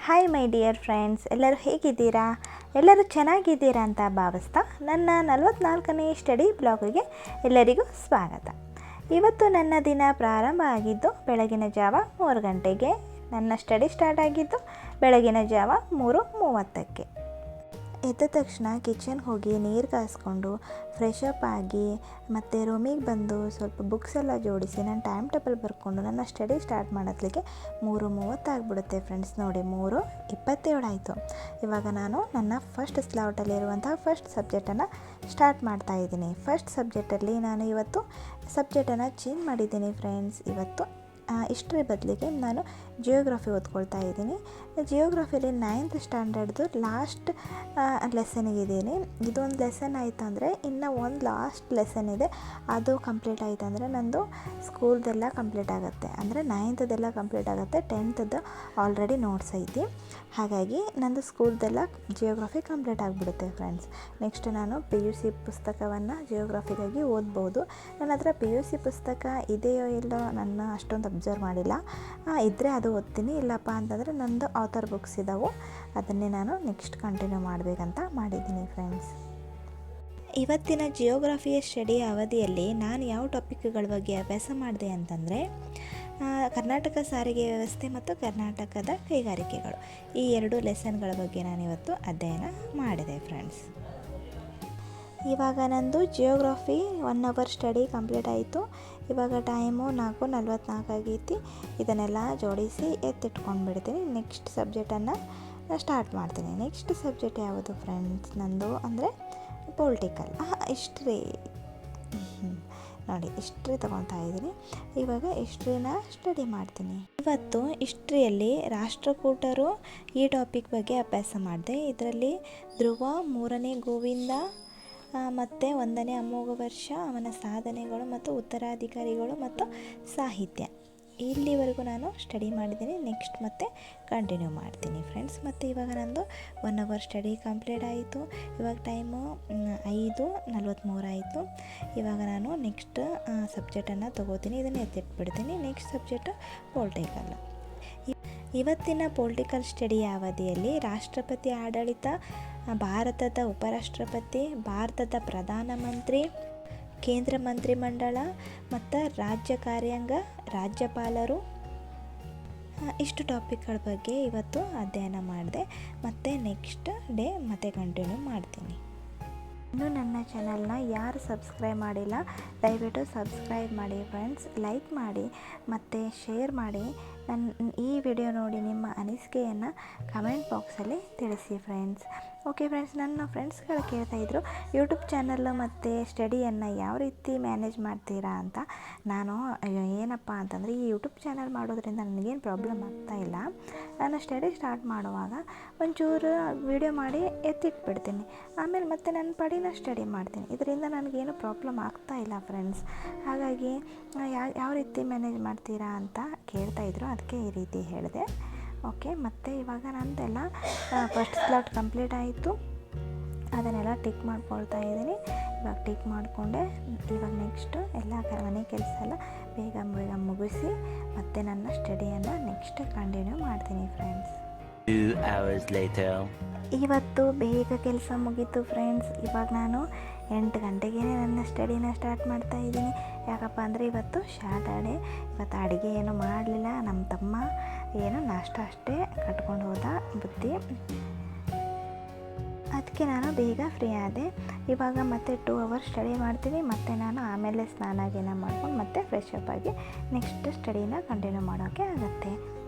Hi my dear friends, ಎಲ್ಲರೂ ಹೇಗಿದ್ದೀರಾ? ಎಲ್ಲರೂ ಚೆನ್ನಾಗಿದ್ದೀರಾ ಅಂತ ಭಾವಿಸ್ತಾ ನನ್ನ 44ನೇ ಸ್ಟಡಿ ಬ್ಲಾಗಿಗೆ ಎಲ್ಲರಿಗೂ ಸ್ವಾಗತ. ಇವತ್ತು ನನ್ನ ದಿನ ಪ್ರಾರಂಭ ಆಗಿದ್ದು ಬೆಳಗಿನ ಜಾವ 3 ಗಂಟೆಗೆ. ನನ್ನ ಸ್ಟಡಿ ಸ್ಟಾರ್ಟ್ ಆಗಿದ್ದು ಬೆಳಗಿನ ಜಾವ 3:30ಕ್ಕೆ. ಎದ್ದ ತಕ್ಷಣ ಕಿಚನ್ ಹೋಗಿ ನೀರು ಕಾಯಿಸ್ಕೊಂಡು ಫ್ರೆಶ್ ಅಪ್ ಆಗಿ ಮತ್ತು ರೂಮಿಗೆ ಬಂದು ಸ್ವಲ್ಪ ಬುಕ್ಸ್ ಎಲ್ಲ ಜೋಡಿಸಿ ನಾನು ಟೈಮ್ ಟೇಬಲ್ ಬರ್ಕೊಂಡು ನನ್ನ ಸ್ಟಡಿ ಸ್ಟಾರ್ಟ್ ಮಾಡೋದ್ಲಿಕ್ಕೆ 3:30 ಆಗಿಬಿಡುತ್ತೆ ಫ್ರೆಂಡ್ಸ್. ನೋಡಿ 3:27 ಆಯಿತು. ಇವಾಗ ನಾನು ನನ್ನ ಫಸ್ಟ್ ಸ್ಲಾಟಲ್ಲಿರುವಂತಹ ಫಸ್ಟ್ ಸಬ್ಜೆಕ್ಟನ್ನು ಸ್ಟಾರ್ಟ್ ಮಾಡ್ತಾಯಿದ್ದೀನಿ. ಫಸ್ಟ್ ಸಬ್ಜೆಕ್ಟಲ್ಲಿ ನಾನು ಇವತ್ತು ಸಬ್ಜೆಕ್ಟನ್ನು ಚೇಂಜ್ ಮಾಡಿದ್ದೀನಿ ಫ್ರೆಂಡ್ಸ್. ಇವತ್ತು ಹಿಸ್ಟ್ರಿ ಬದಲಿಗೆ ನಾನು ಜಿಯೋಗ್ರಫಿ ಓದ್ಕೊಳ್ತಾ ಇದ್ದೀನಿ. ಜಿಯೋಗ್ರಫಿಲಿ 9th ಸ್ಟ್ಯಾಂಡರ್ಡ್ದು ಲಾಸ್ಟ್ ಲೆಸನಿಗಿದ್ದೀನಿ. ಇದೊಂದು ಲೆಸನ್ ಆಯಿತು ಅಂದರೆ ಇನ್ನು ಒಂದು ಲಾಸ್ಟ್ ಲೆಸನ್ ಇದೆ, ಅದು ಕಂಪ್ಲೀಟ್ ಆಯಿತು ಅಂದರೆ ನಂದು ಸ್ಕೂಲ್ದೆಲ್ಲ ಕಂಪ್ಲೀಟ್ ಆಗುತ್ತೆ. ಅಂದರೆ 9thದೆಲ್ಲ ಕಂಪ್ಲೀಟ್ ಆಗುತ್ತೆ. 10thದ್ದು ಆಲ್ರೆಡಿ ನೋಟ್ಸ್ ಐತಿ. ಹಾಗಾಗಿ ನಂದು ಸ್ಕೂಲ್ದೆಲ್ಲ ಜಿಯೋಗ್ರಫಿ ಕಂಪ್ಲೀಟ್ ಆಗಿಬಿಡುತ್ತೆ ಫ್ರೆಂಡ್ಸ್. ನೆಕ್ಸ್ಟ್ ನಾನು PUC ಪುಸ್ತಕವನ್ನು ಜಿಯೋಗ್ರಫಿಗಾಗಿ ಓದ್ಬೋದು. ನನ್ನ ಹತ್ರ PUC ಪುಸ್ತಕ ಇದೆಯೋ ಇಲ್ಲೋ ನನ್ನ ಅಷ್ಟೊಂದು ಅಬ್ಸರ್ವ್ ಮಾಡಿಲ್ಲ. ಇದ್ದರೆ ಅದು ಓದ್ತೀನಿ, ಇಲ್ಲಪ್ಪ ಅಂತಂದರೆ ನಂದು ಆಥರ್ ಬುಕ್ಸ್ ಇದ್ದಾವೆ, ಅದನ್ನೇ ನಾನು ನೆಕ್ಸ್ಟ್ ಕಂಟಿನ್ಯೂ ಮಾಡಬೇಕಂತ ಮಾಡಿದ್ದೀನಿ ಫ್ರೆಂಡ್ಸ್. ಇವತ್ತಿನ ಜಿಯೋಗ್ರಫಿಯ ಸ್ಟಡಿ ಅವಧಿಯಲ್ಲಿ ನಾನು ಯಾವ ಟಾಪಿಕ್ಗಳ ಬಗ್ಗೆ ಅಭ್ಯಾಸ ಮಾಡಿದೆ ಅಂತಂದರೆ ಕರ್ನಾಟಕ ಸಾರಿಗೆ ವ್ಯವಸ್ಥೆ ಮತ್ತು ಕರ್ನಾಟಕದ ಕೈಗಾರಿಕೆಗಳು, ಈ 2 ಲೆಸನ್ಗಳ ಬಗ್ಗೆ ನಾನಿವತ್ತು ಅಧ್ಯಯನ ಮಾಡಿದೆ ಫ್ರೆಂಡ್ಸ್. ಇವಾಗ ನಂದು ಜಿಯೋಗ್ರಫಿ 1 ಅವರ್ ಸ್ಟಡಿ ಕಂಪ್ಲೀಟ್ ಆಯಿತು. ಇವಾಗ ಟೈಮು 4:44 ಆಗೈತಿ. ಇದನ್ನೆಲ್ಲ ಜೋಡಿಸಿ ಎತ್ತಿಟ್ಕೊಂಡು ಬಿಡ್ತೀನಿ. ನೆಕ್ಸ್ಟ್ ಸಬ್ಜೆಕ್ಟನ್ನು ಸ್ಟಾರ್ಟ್ ಮಾಡ್ತೀನಿ. ನೆಕ್ಸ್ಟ್ ಸಬ್ಜೆಕ್ಟ್ ಯಾವುದು ಫ್ರೆಂಡ್ಸ್ ನಂದು ಅಂದರೆ ಪೊಲಿಟಿಕಲ್ ಹಿಸ್ಟ್ರಿ. ನೋಡಿ ಹಿಸ್ಟ್ರಿ ತೊಗೊತಾ ಇದ್ದೀನಿ. ಇವಾಗ ಹಿಸ್ಟ್ರಿನ ಸ್ಟಡಿ ಮಾಡ್ತೀನಿ. ಇವತ್ತು ಹಿಸ್ಟ್ರಿಯಲ್ಲಿ ರಾಷ್ಟ್ರಕೂಟರು ಈ ಟಾಪಿಕ್ ಬಗ್ಗೆ ಅಭ್ಯಾಸ ಮಾಡಿದೆ. ಇದರಲ್ಲಿ ಧ್ರುವ, 3ನೇ ಗೋವಿಂದ ಮತ್ತು 1ನೇ ಅಮೋಘ ವರ್ಷ, ಅವನ ಸಾಧನೆಗಳು ಮತ್ತು ಉತ್ತರಾಧಿಕಾರಿಗಳು ಮತ್ತು ಸಾಹಿತ್ಯ, ಇಲ್ಲಿವರೆಗೂ ನಾನು ಸ್ಟಡಿ ಮಾಡಿದ್ದೀನಿ. ನೆಕ್ಸ್ಟ್ ಮತ್ತೆ ಕಂಟಿನ್ಯೂ ಮಾಡ್ತೀನಿ ಫ್ರೆಂಡ್ಸ್. ಮತ್ತು ಇವಾಗ ನಂದು 1 ಅವರ್ ಸ್ಟಡಿ ಕಂಪ್ಲೀಟ್ ಆಯಿತು. ಇವಾಗ ಟೈಮು 5:43 ಆಯಿತು. ಇವಾಗ ನಾನು ನೆಕ್ಸ್ಟ್ ಸಬ್ಜೆಕ್ಟನ್ನು ತೊಗೋತೀನಿ, ಇದನ್ನು ಎತ್ತಿಟ್ಬಿಡ್ತೀನಿ. Next subject political. ಇವತ್ತಿನ ಪೊಲಿಟಿಕಲ್ ಸ್ಟಡಿ ಅವಧಿಯಲ್ಲಿ ರಾಷ್ಟ್ರಪತಿ ಆಡಳಿತ, ಭಾರತದ ಉಪರಾಷ್ಟ್ರಪತಿ, ಭಾರತದ ಪ್ರಧಾನಮಂತ್ರಿ, ಕೇಂದ್ರ ಮಂತ್ರಿಮಂಡಲ ಮತ್ತು ರಾಜ್ಯ ಕಾರ್ಯಾಂಗ, ರಾಜ್ಯಪಾಲರು, ಇಷ್ಟು ಟಾಪಿಕ್ಗಳ ಬಗ್ಗೆ ಇವತ್ತು ಅಧ್ಯಯನ ಮಾಡಿದೆ. ಮತ್ತು ನೆಕ್ಸ್ಟ್ ಡೇ ಮತ್ತೆ ಕಂಟಿನ್ಯೂ ಮಾಡ್ತೀನಿ. ಇನ್ನೂ ನನ್ನ ಚಾನಲ್ನ ಯಾರು ಸಬ್ಸ್ಕ್ರೈಬ್ ಮಾಡಿಲ್ಲ ದಯವಿಟ್ಟು ಸಬ್ಸ್ಕ್ರೈಬ್ ಮಾಡಿ ಫ್ರೆಂಡ್ಸ್. ಲೈಕ್ ಮಾಡಿ ಮತ್ತು ಶೇರ್ ಮಾಡಿ. ನನ್ನ ಈ ವಿಡಿಯೋ ನೋಡಿ ನಿಮ್ಮ ಅನಿಸಿಕೆಯನ್ನು ಕಮೆಂಟ್ ಬಾಕ್ಸಲ್ಲಿ ತಿಳಿಸಿ ಫ್ರೆಂಡ್ಸ್. ಓಕೆ ಫ್ರೆಂಡ್ಸ್, ನನ್ನ ಫ್ರೆಂಡ್ಸ್ಗಳು ಕೇಳ್ತಾಯಿದ್ರು ಯೂಟ್ಯೂಬ್ ಚಾನಲ್ಲು ಮತ್ತು ಸ್ಟಡಿಯನ್ನು ಯಾವ ರೀತಿ ಮ್ಯಾನೇಜ್ ಮಾಡ್ತೀರಾ ಅಂತ. ನಾನು ಏನಪ್ಪ ಅಂತಂದರೆ ಈ ಯೂಟ್ಯೂಬ್ ಚಾನಲ್ ಮಾಡೋದ್ರಿಂದ ನನಗೇನು ಪ್ರಾಬ್ಲಮ್ ಆಗ್ತಾಯಿಲ್ಲ. ನಾನು ಸ್ಟಡಿ ಸ್ಟಾರ್ಟ್ ಮಾಡುವಾಗ ಒಂಚೂರು ವಿಡಿಯೋ ಮಾಡಿ ಎತ್ತಿಟ್ಬಿಡ್ತೀನಿ, ಆಮೇಲೆ ಮತ್ತೆ ನನ್ನ ಪಡಿನ ಸ್ಟಡಿ ಮಾಡ್ತೀನಿ. ಇದರಿಂದ ನನಗೇನು ಪ್ರಾಬ್ಲಮ್ ಆಗ್ತಾಯಿಲ್ಲ ಫ್ರೆಂಡ್ಸ್. ಹಾಗಾಗಿ ಯಾವ ರೀತಿ ಮ್ಯಾನೇಜ್ ಮಾಡ್ತೀರಾ ಅಂತ ಕೇಳ್ತಾಯಿದ್ರು, ಅದಕ್ಕೆ ಈ ರೀತಿ ಹೇಳಿದೆ. ಓಕೆ, ಮತ್ತು ಇವಾಗ ನಂದೆಲ್ಲ ಫಸ್ಟ್ ಸ್ಲಾಟ್ ಕಂಪ್ಲೀಟ್ ಆಯಿತು. ಅದನ್ನೆಲ್ಲ ಟಿಕ್ ಮಾಡ್ಕೊಳ್ತಾ ಇದ್ದೀನಿ. ಇವಾಗ ಟಿಕ್ ಮಾಡಿಕೊಂಡೆ. ಇವಾಗ ನೆಕ್ಸ್ಟು ಎಲ್ಲ ಮನೆ ಕೆಲಸ ಎಲ್ಲ ಬೇಗ ಮುಗಿಸಿ ಮತ್ತು ನನ್ನ ಸ್ಟಡಿಯನ್ನು ನೆಕ್ಸ್ಟ್ ಕಂಟಿನ್ಯೂ ಮಾಡ್ತೀನಿ ಫ್ರೆಂಡ್ಸ್. 2 hours later. ಇವತ್ತು ಬೇಗ ಕೆಲಸ ಮುಗೀತು ಫ್ರೆಂಡ್ಸ್. ಇವಾಗ ನಾನು 8 ಗಂಟೆಗೆ ನನ್ನ ಸ್ಟಡಿನ ಸ್ಟಾರ್ಟ್ ಮಾಡ್ತಾ ಇದ್ದೀನಿ. ಯಾಕಪ್ಪ ಅಂದರೆ ಇವತ್ತು ಸ್ಯಾಟರ್ಡೆ. ಇವತ್ತು ಅಡುಗೆ ಏನೂ ಮಾಡಲಿಲ್ಲ. ನಮ್ಮ ತಮ್ಮ ಏನೋ ನಾಷ್ಟ ಅಷ್ಟೇ ಕಟ್ಕೊಂಡು ಹೋದ ಬುತ್ತಿ, ಅದಕ್ಕೆ ನಾನು ಬೇಗ ಫ್ರೀ ಆದೆ. ಇವಾಗ ಮತ್ತೆ 2 ಅವರ್ಸ್ ಸ್ಟಡಿ ಮಾಡ್ತೀನಿ. ಮತ್ತು ನಾನು ಆಮೇಲೆ ಸ್ನಾನ ಗೀನ ಮಾಡ್ಕೊಂಡು ಮತ್ತೆ ಫ್ರೆಶ್ ಅಪ್ ಆಗಿ ನೆಕ್ಸ್ಟ್ ಸ್ಟಡಿನ ಕಂಟಿನ್ಯೂ ಮಾಡೋಕ್ಕೆ ಆಗುತ್ತೆ.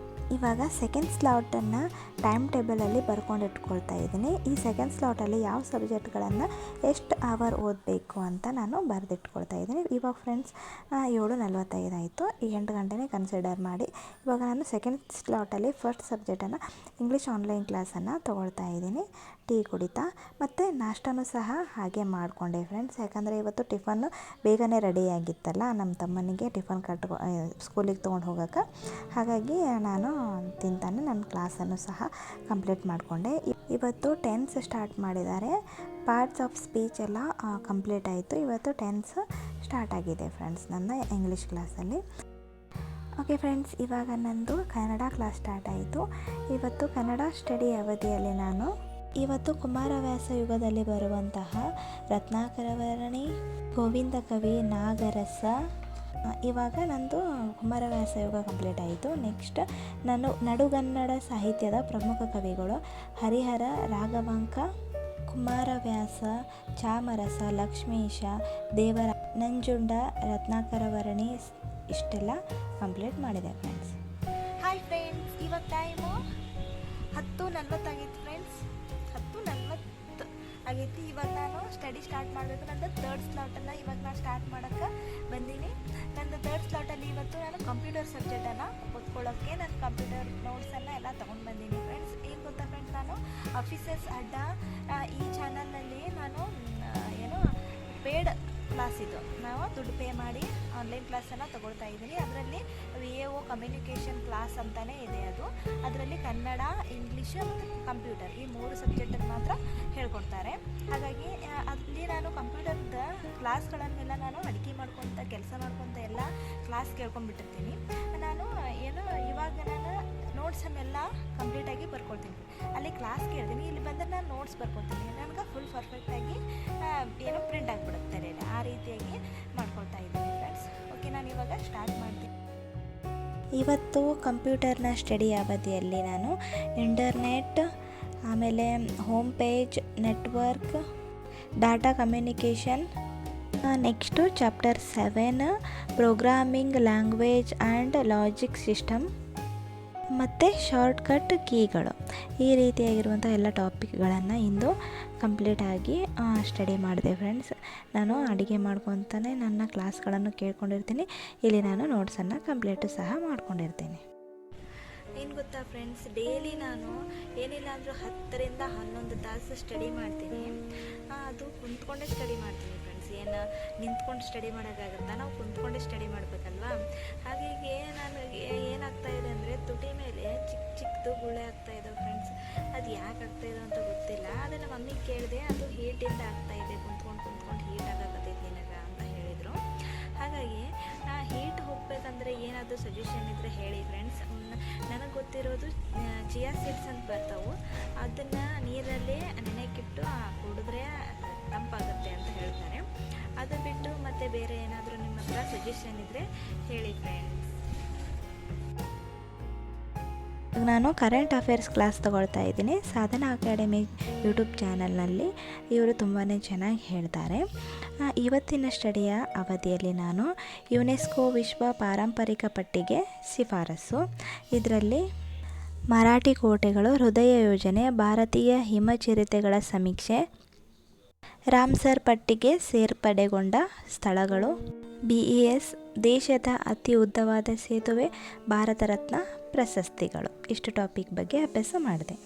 ಇವಾಗ ಸೆಕೆಂಡ್ ಸ್ಲಾಟನ್ನು ಟೈಮ್ ಟೇಬಲಲ್ಲಿ ಬರ್ಕೊಂಡು ಇಟ್ಕೊಳ್ತಾ ಇದ್ದೀನಿ. ಈ ಸೆಕೆಂಡ್ ಸ್ಲಾಟಲ್ಲಿ ಯಾವ ಸಬ್ಜೆಕ್ಟ್ಗಳನ್ನು ಎಷ್ಟು ಅವರ್ ಓದಬೇಕು ಅಂತ ನಾನು ಬರೆದಿಟ್ಕೊಳ್ತಾ ಇದ್ದೀನಿ. ಇವಾಗ ಫ್ರೆಂಡ್ಸ್ 7:45 ಆಯಿತು. ಈ 8 ಗಂಟೆನೇ ಕನ್ಸಿಡರ್ ಮಾಡಿ. ಇವಾಗ ನಾನು ಸೆಕೆಂಡ್ ಸ್ಲಾಟಲ್ಲಿ ಫಸ್ಟ್ ಸಬ್ಜೆಕ್ಟನ್ನು ಇಂಗ್ಲೀಷ್ ಆನ್ಲೈನ್ ಕ್ಲಾಸನ್ನು ತೊಗೊಳ್ತಾ ಇದ್ದೀನಿ ಟೀ ಕುಡಿತಾ. ಮತ್ತು ನಾಷ್ಟನೂ ಸಹ ಹಾಗೆ ಮಾಡಿಕೊಂಡೆ ಫ್ರೆಂಡ್ಸ್. ಯಾಕಂದರೆ ಇವತ್ತು ಟಿಫನ್ನು ಬೇಗನೆ ರೆಡಿಯಾಗಿತ್ತಲ್ಲ, ನಮ್ಮ ತಮ್ಮನಿಗೆ ಟಿಫನ್ ಸ್ಕೂಲಿಗೆ ತೊಗೊಂಡು ಹೋಗೋಕ್ಕೆ. ಹಾಗಾಗಿ ನಾನು ತಿಂತಾನೆ ನನ್ನ ಕ್ಲಾಸನ್ನು ಸಹ ಕಂಪ್ಲೀಟ್ ಮಾಡಿಕೊಂಡೆ. ಇವತ್ತು ಟೆನ್ಸ್ ಸ್ಟಾರ್ಟ್ ಮಾಡಿದ್ದಾರೆ. ಪಾರ್ಟ್ಸ್ ಆಫ್ ಸ್ಪೀಚ್ ಎಲ್ಲ ಕಂಪ್ಲೀಟ್ ಆಯಿತು. ಇವತ್ತು ಟೆನ್ಸ್ ಸ್ಟಾರ್ಟ್ ಆಗಿದೆ ಫ್ರೆಂಡ್ಸ್ ನನ್ನ ಇಂಗ್ಲೀಷ್ ಕ್ಲಾಸಲ್ಲಿ. ಓಕೆ ಫ್ರೆಂಡ್ಸ್, ಇವಾಗ ನಂದು ಕನ್ನಡ ಕ್ಲಾಸ್ ಸ್ಟಾರ್ಟ್ ಆಯಿತು. ಇವತ್ತು ಕನ್ನಡ ಸ್ಟಡಿ ಅವಧಿಯಲ್ಲಿ ನಾನು ಇವತ್ತು ಕುಮಾರವ್ಯಾಸ ಯುಗದಲ್ಲಿ ಬರುವಂತಹ ರತ್ನಾಕರವರ್ಣಿ, ಗೋವಿಂದ ಕವಿ, ನಾಗರಸ. ಇವಾಗ ನಂದು ಕುಮಾರವ್ಯಾಸ ಯುಗ ಕಂಪ್ಲೀಟ್ ಆಯಿತು. ನೆಕ್ಸ್ಟ್ ನಾನು ನಡುಗನ್ನಡ ಸಾಹಿತ್ಯದ ಪ್ರಮುಖ ಕವಿಗಳು ಹರಿಹರ, ರಾಘವಾಂಕ, ಕುಮಾರವ್ಯಾಸ, ಚಾಮರಸ, ಲಕ್ಷ್ಮೀಶ, ದೇವರ, ನಂಜುಂಡ, ರತ್ನಾಕರವರ್ಣಿ ಇಷ್ಟೆಲ್ಲ ಕಂಪ್ಲೀಟ್ ಮಾಡಿದೆ ಫ್ರೆಂಡ್ಸ್. ಹಾಯ್ ಫ್ರೆಂಡ್ಸ್, ಇವಾಗ ಟೈಮು 10:40 ಆಗೈತಿ ಫ್ರೆಂಡ್ಸ್. 10:40 ಆಗೈತಿ. ಇವಾಗ ನಾನು ಸ್ಟಡಿ ಸ್ಟಾರ್ಟ್ ಮಾಡಬೇಕು. ನಂದು ಥರ್ಡ್ ಸ್ಲಾಟನ್ನು ಇವಾಗ ನಾನು ಸ್ಟಾರ್ಟ್ ಮಾಡೋಕ್ಕೆ ಬಂದೀನಿ. ನಂದು ಥರ್ಡ್ ಸ್ಲಾಟಲ್ಲಿ ಇವತ್ತು ನಾನು ಕಂಪ್ಯೂಟರ್ ಸಬ್ಜೆಕ್ಟನ್ನು ಓದ್ಕೊಳ್ಳೋಕ್ಕೆ ನಾನು ಕಂಪ್ಯೂಟರ್ ನೋಟ್ಸನ್ನು ಎಲ್ಲ ತೊಗೊಂಡು ಬಂದೀನಿ ಫ್ರೆಂಡ್ಸ್. ಏನು ಗೊತ್ತಾ ಫ್ರೆಂಡ್ಸ್, ನಾನು ಆಫೀಸರ್ಸ್ ಅಡ್ಡ ಈ ಚಾನಲ್ನಲ್ಲಿ ನಾನು ಪೇಡ್ ಕ್ಲಾಸ್ ಇದು ನಾವು ದುಡ್ಡು ಪೇ ಮಾಡಿ ಆನ್ಲೈನ್ ಕ್ಲಾಸನ್ನು ತೊಗೊಳ್ತಾ ಇದ್ದೀನಿ. ಅದರಲ್ಲಿ VAO ಕಮ್ಯುನಿಕೇಷನ್ ಕ್ಲಾಸ್ ಅಂತಲೇ ಇದೆ. ಅದರಲ್ಲಿ ಕನ್ನಡ, ಇಂಗ್ಲೀಷ್ ಮತ್ತು ಕಂಪ್ಯೂಟರ್ ಈ 3 ಸಬ್ಜೆಕ್ಟನ್ನು ಮಾತ್ರ ಹೇಳ್ಕೊಡ್ತಾರೆ. ಹಾಗಾಗಿ ಅಲ್ಲಿ ನಾನು ಕಂಪ್ಯೂಟರ್ದ ಕ್ಲಾಸ್ಗಳನ್ನೆಲ್ಲ ನಾನು ಅಡುಗೆ ಮಾಡ್ಕೊತ ಕೆಲಸ ಮಾಡ್ಕೊತ ಎಲ್ಲ ಕ್ಲಾಸ್ ಕೇಳ್ಕೊಂಡ್ಬಿಟ್ಟಿರ್ತೀನಿ. ನಾನು ಇವಾಗ ನಾನು ನೋಟ್ಸನ್ನೆಲ್ಲ ಕಂಪ್ಲೀಟಾಗಿ ಬರ್ಕೊಳ್ತೀನಿ. ಅಲ್ಲಿ ಕ್ಲಾಸ್ ಕೇಳ್ತೀನಿ, ಇಲ್ಲಿ ಬಂದರೆ ನಾನು ನೋಟ್ಸ್ ಬರ್ಕೊತೀನಿ. ನನಗೆ ಫುಲ್ ಪರ್ಫೆಕ್ಟಾಗಿ ಪ್ರಿಂಟ್ ಆಗಿಬಿಡುತ್ತೆ. ಆ ರೀತಿಯಾಗಿ ಮಾಡ್ಕೊಳ್ತಾ ಇದ್ದೀನಿ ಫ್ರೆಂಡ್ಸ್. ಓಕೆ, ನಾನು ಇವಾಗ ಸ್ಟಾರ್ಟ್ ಮಾಡ್ತೀನಿ. ಇವತ್ತು ಕಂಪ್ಯೂಟರ್ನ ಸ್ಟಡಿ ಅವಧಿಯಲ್ಲಿ ನಾನು ಇಂಟರ್ನೆಟ್, ಆಮೇಲೆ home page, network, data communication, next chapter 7 programming language and logic system ಮತ್ತು ಶಾರ್ಟ್ಕಟ್ ಕೀಗಳು, ಈ ರೀತಿಯಾಗಿರುವಂಥ ಎಲ್ಲ ಟಾಪಿಕ್ಗಳನ್ನು ಇಂದು ಕಂಪ್ಲೀಟಾಗಿ ಸ್ಟಡಿ ಮಾಡಿದೆ ಫ್ರೆಂಡ್ಸ್. ನಾನು ಅಡುಗೆ ಮಾಡ್ಕೊತಾನೆ ನನ್ನ ಕ್ಲಾಸ್ಗಳನ್ನು ಕೇಳ್ಕೊಂಡಿರ್ತೀನಿ. ಇಲ್ಲಿ ನಾನು ನೋಟ್ಸನ್ನು ಕಂಪ್ಲೀಟು ಸಹ ಮಾಡ್ಕೊಂಡಿರ್ತೀನಿ. ಏನು ಗೊತ್ತಾ ಫ್ರೆಂಡ್ಸ್, ಡೈಲಿ ನಾನು ಏನಿಲ್ಲ ಅಂದರೂ 10ರಿಂದ 11 ತಾಸು ಸ್ಟಡಿ ಮಾಡ್ತೀನಿ. ಅದು ಕುಂತ್ಕೊಂಡೇ ಸ್ಟಡಿ ಮಾಡ್ತೀನಿ ಫ್ರೆಂಡ್ಸ್. ನಿಂತ್ಕೊಂಡು ಸ್ಟಡಿ ಮಾಡೋಕ್ಕಾಗುತ್ತಾ? ನಾವು ಕುಂತ್ಕೊಂಡೇ ಸ್ಟಡಿ ಮಾಡಬೇಕಲ್ವಾ? ಹಾಗಾಗಿ ನಾನು ಏನಾಗ್ತಾಯಿದೆ ಅಂದರೆ ತುಟಿ ಮೇಲೆ ಚಿಕ್ಕದು ಗುಳೆ ಆಗ್ತಾಯಿದೆ ಫ್ರೆಂಡ್ಸ್. ಅದು ಯಾಕೆ ಆಗ್ತಾಯಿದೆ ಅಂತ ಗೊತ್ತಿಲ್ಲ. ಅದನ್ನು ಮಮ್ಮಿಗೆ ಕೇಳಿದೆ, ಅದು ಹೀಟಿಂದ ಆಗ್ತಾಯಿದೆ, ಕುಂತ್ಕೊಂಡು ಹೀಟ್ ಆಗಕತ್ತೈತಿ ನಿನಗೆ ಅಂತ ಹೇಳಿದರು. ಹಾಗಾಗಿ ಹೀಟ್ ಹೋಗ್ಬೇಕಂದ್ರೆ ಏನಾದರೂ ಸಜೆಷನ್ ಇದ್ದರೆ ಹೇಳಿ ಫ್ರೆಂಡ್ಸ್. ನನಗೆ ಗೊತ್ತಿರೋದು ಚಿಯಾ ಸೀಡ್ಸ್ ಅಂತ ಬರ್ತಾವೆ, ಅದನ್ನು ನೀರಲ್ಲಿ ನೆನೆಕಿಟ್ಟು ಕುಡಿದ್ರೆ ತಂಪಾಗುತ್ತೆ ಅಂತ ಹೇಳ್ತಾರೆ. ಅದು ಬಿಟ್ಟು ಮತ್ತೆ ಬೇರೆ ಏನಾದರೂ ನಿಮ್ಮ ಹತ್ರ ಸಜೆಷನ್ ಇದ್ದರೆ ಹೇಳಿ ಫ್ರೆಂಡ್ಸ್. ನಾನು ಕರೆಂಟ್ ಅಫೇರ್ಸ್ ಕ್ಲಾಸ್ ತೊಗೊಳ್ತಾ ಇದ್ದೀನಿ ಸಾಧನಾ ಅಕಾಡೆಮಿ ಯೂಟ್ಯೂಬ್ ಚಾನಲ್ನಲ್ಲಿ. ಇವರು ತುಂಬಾ ಚೆನ್ನಾಗಿ ಹೇಳ್ತಾರೆ. ಇವತ್ತಿನ ಸ್ಟಡಿಯ ಅವಧಿಯಲ್ಲಿ ನಾನು ಯುನೆಸ್ಕೋ ವಿಶ್ವ ಪಾರಂಪರಿಕ ಪಟ್ಟಿಗೆ ಶಿಫಾರಸು, ಇದರಲ್ಲಿ ಮರಾಠಿ ಕೋಟೆಗಳು, ಹೃದಯ ಯೋಜನೆ, ಭಾರತೀಯ ಹಿಮಚಿರತೆಗಳ ಸಮೀಕ್ಷೆ, ರಾಮ್ಸರ್ ಪಟ್ಟಿಗೆ ಸೇರ್ಪಡೆಗೊಂಡ ಸ್ಥಳಗಳು, BES ದೇಶದ ಅತಿ ಉದ್ದವಾದ ಸೇತುವೆ, ಭಾರತ ರತ್ನ ಪ್ರಶಸ್ತಿಗಳು, ಇಷ್ಟು ಟಾಪಿಕ್ ಬಗ್ಗೆ ಅಭ್ಯಾಸ ಮಾಡಿದೆ.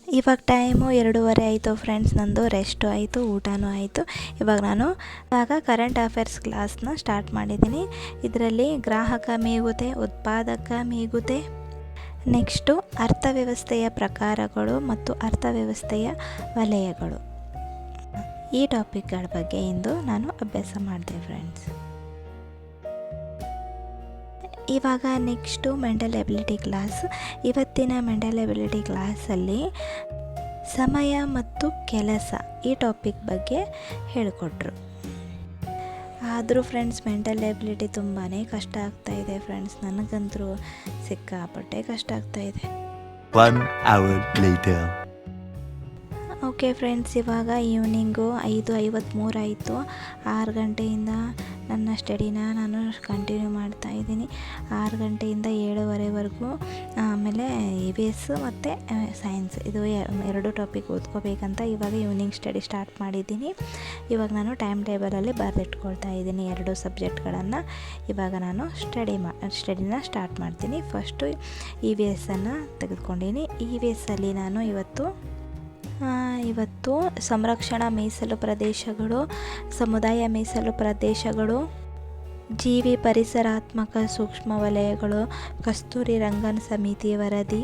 ಇವಾಗ ಟೈಮು 2:30 ಆಯಿತು ಫ್ರೆಂಡ್ಸ್. ನಂದು ರೆಸ್ಟು ಆಯಿತು, ಊಟನೂ ಆಯಿತು. ಇವಾಗ ಕರೆಂಟ್ ಅಫೇರ್ಸ್ ಕ್ಲಾಸ್ನ ಸ್ಟಾರ್ಟ್ ಮಾಡಿದ್ದೀನಿ. ಇದರಲ್ಲಿ ಗ್ರಾಹಕ ಮೀಗುತೆ, ಉತ್ಪಾದಕ ಮೀಗುತೆ, ನೆಕ್ಸ್ಟು ಅರ್ಥವ್ಯವಸ್ಥೆಯ ಪ್ರಕಾರಗಳು ಮತ್ತು ಅರ್ಥವ್ಯವಸ್ಥೆಯ ವಲಯಗಳು, ಈ ಟಾಪಿಕ್ಗಳ ಬಗ್ಗೆ ಇಂದು ನಾನು ಅಭ್ಯಾಸ ಮಾಡಿದೆ ಫ್ರೆಂಡ್ಸ್. ಇವಾಗ ನೆಕ್ಸ್ಟು ಮೆಂಟಲ್ ಎಬಿಲಿಟಿ ಕ್ಲಾಸ್. ಇವತ್ತಿನ ಮೆಂಟಲ್ ಎಬಿಲಿಟಿ ಕ್ಲಾಸಲ್ಲಿ ಸಮಯ ಮತ್ತು ಕೆಲಸ ಈ ಟಾಪಿಕ್ ಬಗ್ಗೆ ಹೇಳಿಕೊಟ್ರು. ಆದರೂ ಫ್ರೆಂಡ್ಸ್ ಮೆಂಟಲ್ ಎಬಿಲಿಟಿ ತುಂಬಾ ಕಷ್ಟ ಆಗ್ತಾಯಿದೆ ಫ್ರೆಂಡ್ಸ್. ನನಗಂತೂ ಸಿಕ್ಕಾಪಟ್ಟೆ ಕಷ್ಟ ಆಗ್ತಾಯಿದೆ. 1 hour later. ಓಕೆ ಫ್ರೆಂಡ್ಸ್, ಇವಾಗ ಈವ್ನಿಂಗು 5:53 ಆಯಿತು. 6 ಗಂಟೆಯಿಂದ ನನ್ನ ಸ್ಟಡಿನ ನಾನು ಕಂಟಿನ್ಯೂ ಮಾಡ್ತಾಯಿದ್ದೀನಿ. 6 ಗಂಟೆಯಿಂದ 7:30ವರೆಗೂ. ಆಮೇಲೆ EVS ಮತ್ತು ಸೈನ್ಸ್ ಇದು 2 ಟಾಪಿಕ್ ಓದ್ಕೋಬೇಕಂತ ಇವಾಗ ಈವ್ನಿಂಗ್ ಸ್ಟಡಿ ಸ್ಟಾರ್ಟ್ ಮಾಡಿದ್ದೀನಿ. ಇವಾಗ ನಾನು ಟೈಮ್ ಟೇಬಲಲ್ಲಿ ಬರೆದಿಟ್ಕೊಳ್ತಾ ಇದ್ದೀನಿ 2 ಸಬ್ಜೆಕ್ಟ್ಗಳನ್ನು. ಇವಾಗ ನಾನು ಸ್ಟಡಿನ ಸ್ಟಾರ್ಟ್ ಮಾಡ್ತೀನಿ. First EVS ತೆಗೆದುಕೊಂಡಿನಿ. EVS ಅಲ್ಲಿ ನಾನು ಇವತ್ತು ಸಂರಕ್ಷಣಾ ಮೀಸಲು ಪ್ರದೇಶಗಳು, ಸಮುದಾಯ ಮೀಸಲು ಪ್ರದೇಶಗಳು, ಜೀವಿ ಪರಿಸರಾತ್ಮಕ ಸೂಕ್ಷ್ಮ ವಲಯಗಳು, ಕಸ್ತೂರಿ ರಂಗನ್ ಸಮಿತಿ ವರದಿ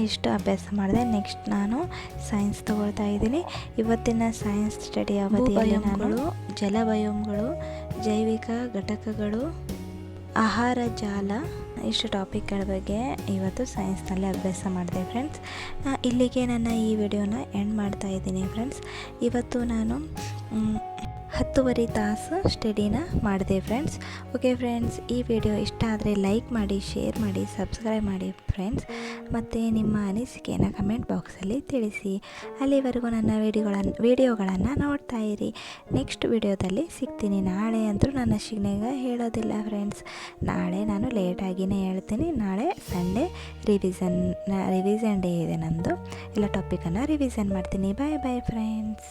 ಇಷ್ಟು ಅಭ್ಯಾಸ ಮಾಡಿದೆ. ನೆಕ್ಸ್ಟ್ ನಾನು ಸೈನ್ಸ್ ತಗೊಳ್ತಾ ಇದ್ದೀನಿ. ಇವತ್ತಿನ ಸೈನ್ಸ್ ಸ್ಟಡಿ ಅವಧಿಯಲ್ಲಿ ನಾನು ಜಲಬಯೋಮ್ಗಳು, ಜೈವಿಕ ಘಟಕಗಳು, ಆಹಾರ ಜಾಲ ಇಷ್ಟು ಟಾಪಿಕ್ಗಳ ಬಗ್ಗೆ ಇವತ್ತು ಸೈನ್ಸ್ನಲ್ಲಿ ಅಭ್ಯಾಸ ಮಾಡಿದೆ ಫ್ರೆಂಡ್ಸ್. ಇಲ್ಲಿಗೆ ನನ್ನ ಈ ವಿಡಿಯೋನ ಎಂಡ್ ಮಾಡ್ತಾ ಇದ್ದೀನಿ ಫ್ರೆಂಡ್ಸ್. ಇವತ್ತು ನಾನು 10 ತಾಸು ಸ್ಟಡಿನ ಮಾಡಿದೆ ಫ್ರೆಂಡ್ಸ್. ಓಕೆ ಫ್ರೆಂಡ್ಸ್, ಈ ವಿಡಿಯೋ ಇಷ್ಟ ಆದರೆ ಲೈಕ್ ಮಾಡಿ, ಶೇರ್ ಮಾಡಿ, ಸಬ್ಸ್ಕ್ರೈಬ್ ಮಾಡಿ ಫ್ರೆಂಡ್ಸ್. ಮತ್ತು ನಿಮ್ಮ ಅನಿಸಿಕೆಯನ್ನು ಕಮೆಂಟ್ ಬಾಕ್ಸಲ್ಲಿ ತಿಳಿಸಿ. ಅಲ್ಲಿವರೆಗೂ ನನ್ನ ವಿಡಿಯೋಗಳನ್ನು ನೋಡ್ತಾ ಇರಿ. ನೆಕ್ಸ್ಟ್ ವಿಡಿಯೋದಲ್ಲಿ ಸಿಗ್ತೀನಿ. ನಾಳೆ ಅಂತೂ ನನ್ನ ಶಿಗ್ನೆಗ ಹೇಳೋದಿಲ್ಲ ಫ್ರೆಂಡ್ಸ್. ನಾಳೆ ನಾನು ಲೇಟಾಗಿಯೇ ಹೇಳ್ತೀನಿ. ನಾಳೆ ಸಂಡೇ ರಿವಿಷನ್ ಡೇ ಇದೆ ನಮ್ಮದು. ಎಲ್ಲ ಟಾಪಿಕನ್ನು ರಿವಿಷನ್ ಮಾಡ್ತೀನಿ. ಬಾಯ್ ಬಾಯ್ ಫ್ರೆಂಡ್ಸ್.